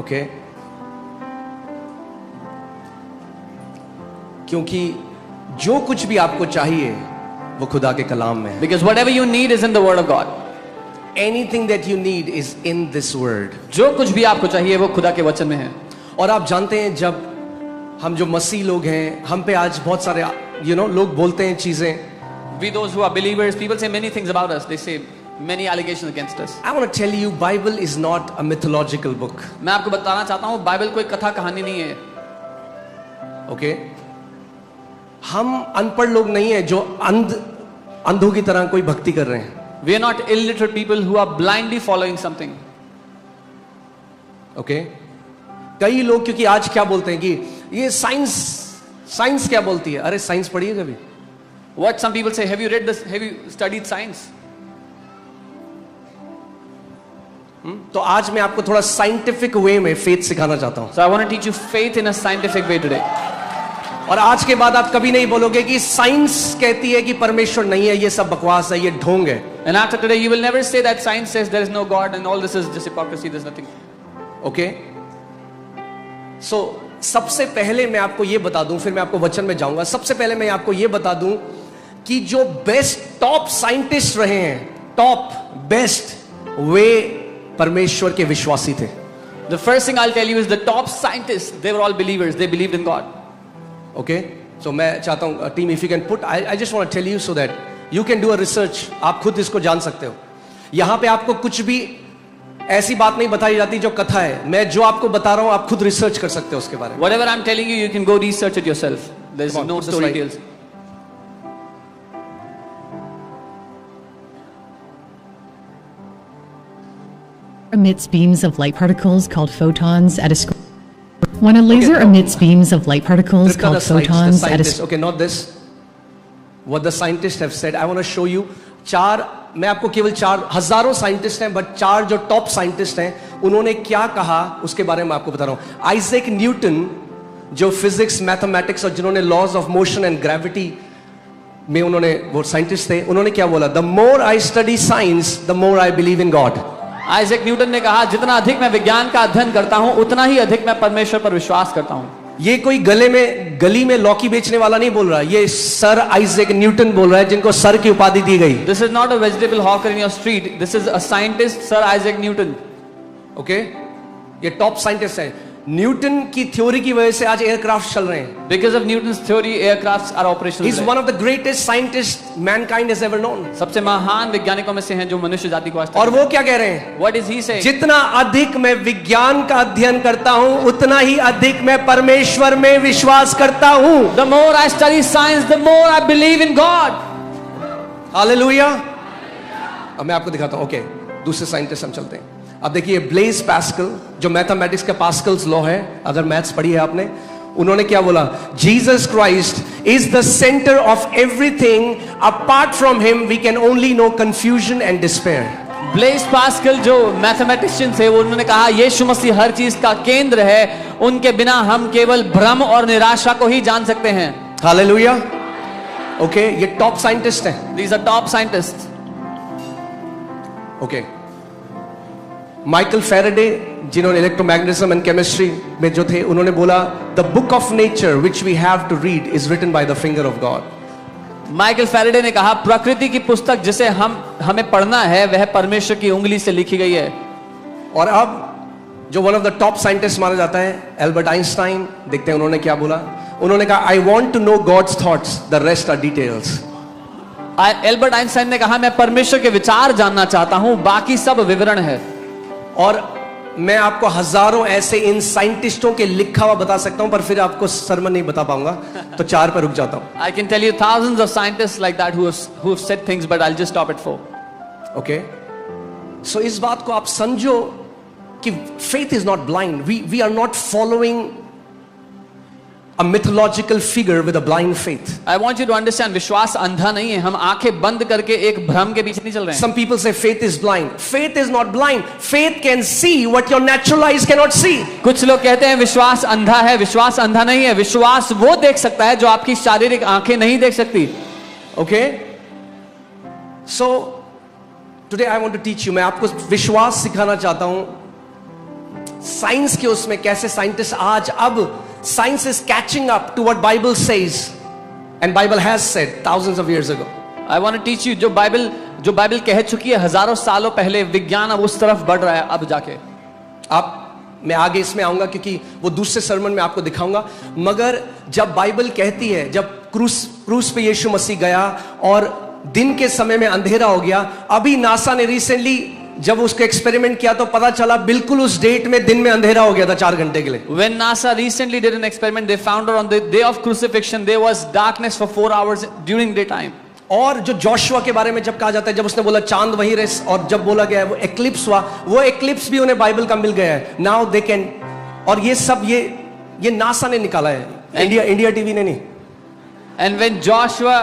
Okay क्योंकि जो कुछ भी आपको चाहिए वो खुदा के कलाम में है. Because whatever you need is in the word of God. Anything that you need is in this word. जो कुछ भी आपको चाहिए वो खुदा के वचन में है. और आप जानते हैं जब हम जो मसीह लोग हैं हम पे आज बहुत सारे लोग बोलते हैं चीजें. We those who are believers, people say many things about us. They say many allegations against us. I want to tell you, Bible is not a mythological book. मैं आपको बताना चाहता हूँ बाइबल कोई कथा कहानी नहीं है. ओके हम अनपढ़ लोग नहीं है जो अंधों की तरह कोई भक्ति कर रहे हैं. We are not illiterate people who are blindly following something. Okay कई लोग क्योंकि आज क्या बोलते हैं कि ये साइंस क्या बोलती है. अरे साइंस पढ़ी है कभी? What some people say, have you read this? Have you studied science? तो आज मैं आपको थोड़ा साइंटिफिक वे में फेथ सिखाना चाहता हूं. So I want to teach you faith in a scientific way today. और आज के बाद आप कभी नहीं बोलोगे कि साइंस कहती है कि परमेश्वर नहीं है, ये सब बकवास है, ये ढोंग है. And after today you will never say that science says there is no God and all this is just hypocrisy, there's nothing. Okay so सबसे पहले मैं आपको ये बता दूं, फिर मैं आपको वचन में जाऊंगा. सबसे पहले मैं आपको ये बता दूं कि जो बेस्ट टॉप साइंटिस्ट रहे हैं, टॉप बेस्ट, वे परमेश्वर के विश्वासी थे. The first thing I'll tell you is the top scientists, they were all believers, they believed in God. Okay so मैं चाहता हूं team if you can put, I just want to tell you so that you can do a research. आप खुद इसको जान सकते हो. यहां पे आपको कुछ भी ऐसी बात नहीं बताई जाती जो कथा है. मैं जो आपको बता रहा हूं आप खुद रिसर्च कर सकते हो उसके बारे में. Whatever I'm telling you, you can go research it yourself. There's Come on, no put the story slide. tales. Emits beams of light particles called photons at a when a laser emits beams of light particles Tripta, called the slides, the photons at a scientists, okay, not this. What the scientists have said, I want to show you. मैं आपको केवल 4 हजारों scientist हैं, but 4 जो top scientist हैं उन्होंने क्या कहा उसके बारे में आपको बता रहा हूं. आइजैक न्यूटन जो फिजिक्स, मैथमेटिक्स और जिन्होंने laws of motion and gravity में उन्होंने वो साइंटिस्ट थे, उन्होंने क्या बोला? The more I study science the more I believe in God. Isaac Newton ने कहा जितना अधिक मैं विज्ञान का अध्ययन करता हूं उतना ही अधिक मैं परमेश्वर पर विश्वास करता हूं. ये कोई गली में लौकी बेचने वाला नहीं बोल रहा, ये सर आइजैक न्यूटन बोल रहा है जिनको सर की उपाधि दी गई. This is not a vegetable hawker in your street. This is a scientist, Sir Isaac Newton. Okay ये टॉप साइंटिस्ट है. न्यूटन की थ्योरी की वजह से आज एयरक्राफ्ट चल रहे हैं. Because of Newton's theory, aircrafts are operational. He's one of the greatest scientists mankind has ever known. सबसे महान वैज्ञानिकों में से हैं जो मनुष्य जाति को आज तक. और वो क्या कह रहे हैं? What is he saying? जितना अधिक मैं विज्ञान का अध्ययन करता हूं उतना ही अधिक मैं परमेश्वर में विश्वास करता हूं. The more I study science, the more I believe in God. Hallelujah. अब मैं आपको दिखाता हूं. ओके दूसरे साइंटिस्ट हम चलते हैं. अब देखिए ब्लेज पास्कल जो मैथमेटिक्स का पास्कल्स लॉ है, अगर मैथ्स पढ़ी है आपने, उन्होंने क्या बोला? Jesus Christ is the centre of everything, apart from him we can only know confusion and despair. Blaise Pascal जो मैथमेटिशियन थे उन्होंने कहा यीशु मसीह हर चीज का केंद्र है, उनके बिना हम केवल भ्रम और निराशा को ही जान सकते हैं. हालेलुया. ओके ये टॉप साइंटिस्ट हैं. These are top scientists. Okay Michael Faraday जिन्होंने इलेक्ट्रोमैग्नेटिज्म एंड केमिस्ट्री में जो थे, उन्होंने बोला the book of nature which we have to read is written by the finger of God. Michael Faraday ने कहा प्रकृति की पुस्तक जिसे हमें पढ़ना है वह परमेश्वर की उंगली से लिखी गई है. और अब जो one of the top scientist माना जाता है एल्बर्ट आइंस्टाइन, देखते हैं उन्होंने क्या बोला. उन्होंने कहा I want to know God's thoughts, the rest are details. Albert Einstein ने कहा मैं परमेश्वर के विचार जानना चाहता हूं, बाकी सब विवरण है. और मैं आपको हजारों ऐसे इन साइंटिस्टों के लिखा हुआ बता सकता हूं, पर फिर आपको सरमन नहीं बता पाऊंगा, तो 4 पर रुक जाता हूं. I can tell you thousands of scientists like that who have said things, but I'll just stop at 4. Okay so इस बात को आप समझो कि faith is not blind. We are not following a mythological figure with a blind faith. I want you to understand, विश्वास अंधा नहीं है. हम आंखें बंद करके एक भ्रम के पीछे नहीं चल रहे हैं. Some people say faith is blind. Faith is not blind. Faith can see what your natural eyes cannot see. कुछ लोग कहते हैं विश्वास अंधा है. विश्वास अंधा नहीं है. विश्वास वो देख सकता है जो आपकी शारीरिक आंखें नहीं देख सकती. Okay? So today I want to teach you. मैं आपको विश्वास सिखाना चाहता हूं. साइंस के उसमें कैसे साइंटिस्ट आज अब science is catching up to what Bible says and Bible has said thousands of years ago. I want to teach you जो बाइबल कह चुकी है हजारों सालों पहले, विज्ञान अब उस तरफ बढ़ रहा है अब जाके। मैं आगे इसमें आऊंगा क्योंकि वो दूसरे सरमन में आपको दिखाऊंगा। मगर जब बाइबल कहती है, जब क्रूस पे यीशु मसीह गया और दिन के समय में अंधेरा हो गया, अभी नासा ने रिसेंटली जब उसको एक्सपेरिमेंट किया तो पता चला बिल्कुल उस डेट में दिन में अंधेरा हो गया था 4 घंटे के लिए। When NASA recently did an experiment, they found out on the day of crucifixion there was darkness for 4 hours during daytime. और जो जोशुआ के बारे में जब कहा जाता है, जब उसने बोला चांद वहीं रहे, और जब बोला गया वो एक्लिप्स हुआ, वो एक्लिप्स भी उन्हें बाइबल का मिल गया है। नाउ दे कैन, और ये सब ये नासा ने निकाला है, इंडिया टीवी ने नहीं। And when Joshua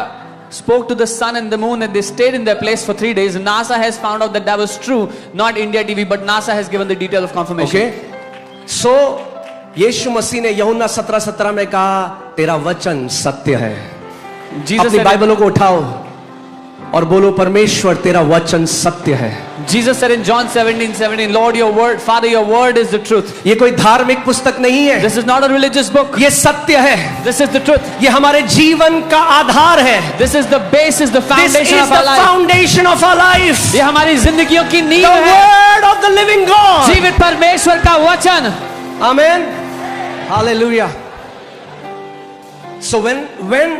spoke to the sun and the moon and they stayed in their place for 3 days, NASA has found out that that was true, not India TV, but NASA has given the detail of confirmation. Okay, so यीशु मसीह ने यूहन्ना 17:17 में कहा तेरा वचन सत्य है। अपनी बाइबलों को उठाओ और बोलो परमेश्वर तेरा वचन सत्य है। Jesus said in John 17:17, Lord, your word, Father, your word is the truth. ये कोई धार्मिक पुस्तक नहीं है। This is not a religious book. ये सत्य है। This is the truth. ये हमारे जीवन का आधार है। This is the basis, the foundation of our life. This is the foundation of our life. ये हमारी जिंदगियों की नींव है। The word of the living God. जीवित परमेश्वर का वचन। Amen. Hallelujah. So when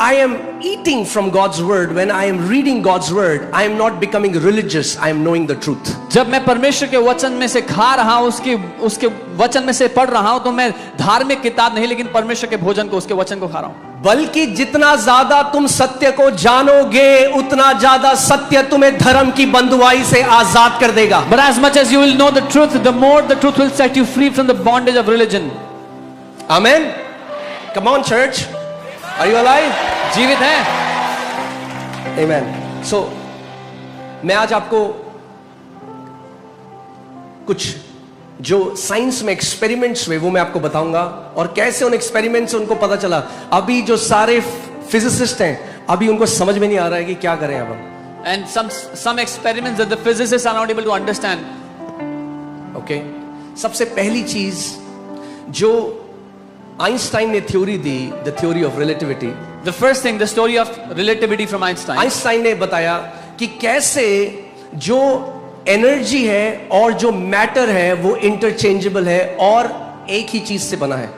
I am eating from God's word, when I am reading God's word, I am not becoming religious, I am knowing the truth. जब मैं परमेश्वर के वचन में से खा रहा हूं, उसके वचन में से पढ़ रहा हूं, तो मैं धार्मिक किताब नहीं लेकिन परमेश्वर के भोजन को, उसके वचन को खा रहा हूं। बल्कि जितना ज्यादा तुम सत्य को जानोगे, उतना ज्यादा सत्य तुम्हें धर्म की बंधुआई से आजाद कर देगा। But as much as you will know the truth, the more the truth will set you free from the bondage of religion. Amen. Come on church. Are you alive? जीवित है। Amen. So मैं आज आपको कुछ जो science में experiments हुए वो मैं आपको बताऊंगा, और कैसे उन एक्सपेरिमेंट से उनको पता चला। अभी जो सारे फिजिसिस्ट हैं, अभी उनको समझ में नहीं आ रहा है कि क्या करें अब हम। And some experiments that the physicists are not able to understand. Okay. सबसे पहली चीज जो आइंस्टाइन ने theory the, the theory of relativity. The first thing, the story of relativity from Einstein. Einstein ने बताया कि कैसे जो एनर्जी है और जो मैटर है वो इंटरचेंजेबल है और एक ही चीज से बना है।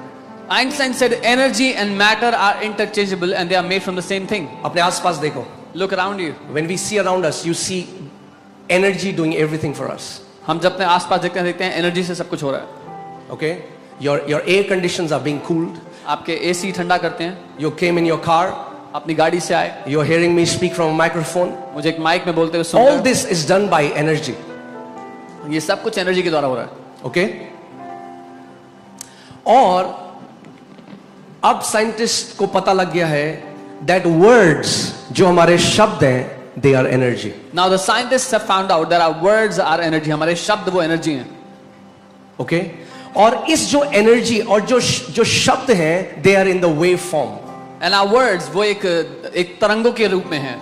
Einstein said energy and matter are interchangeable and they are made from the same thing. अपने आसपास देखो। Look around you. When we see around us, you see energy doing everything for us. हम जब अपने आसपास देखते हैं एनर्जी से सब कुछ हो रहा है। Okay? Your air conditions are being cooled. आपके एसी ठंडा करते हैं। You came in your car. अपनी गाड़ी से आए। You're hearing me speak from a microphone. मुझे एक माइक में बोलते हुए सुन रहे हैं। All this is done by energy. ये सब कुछ एनर्जी के द्वारा हो रहा है। Okay? और अब साइंटिस्ट को पता लग गया है that words जो हमारे शब्द हैं, they are energy. Now the scientists have found out that our words are energy. हमारे शब्द वो एनर्जी हैं। Okay? और इस जो एनर्जी और जो शब्द हैं, they are in the wave form. And our words वो एक तरंगों के रूप में हैं।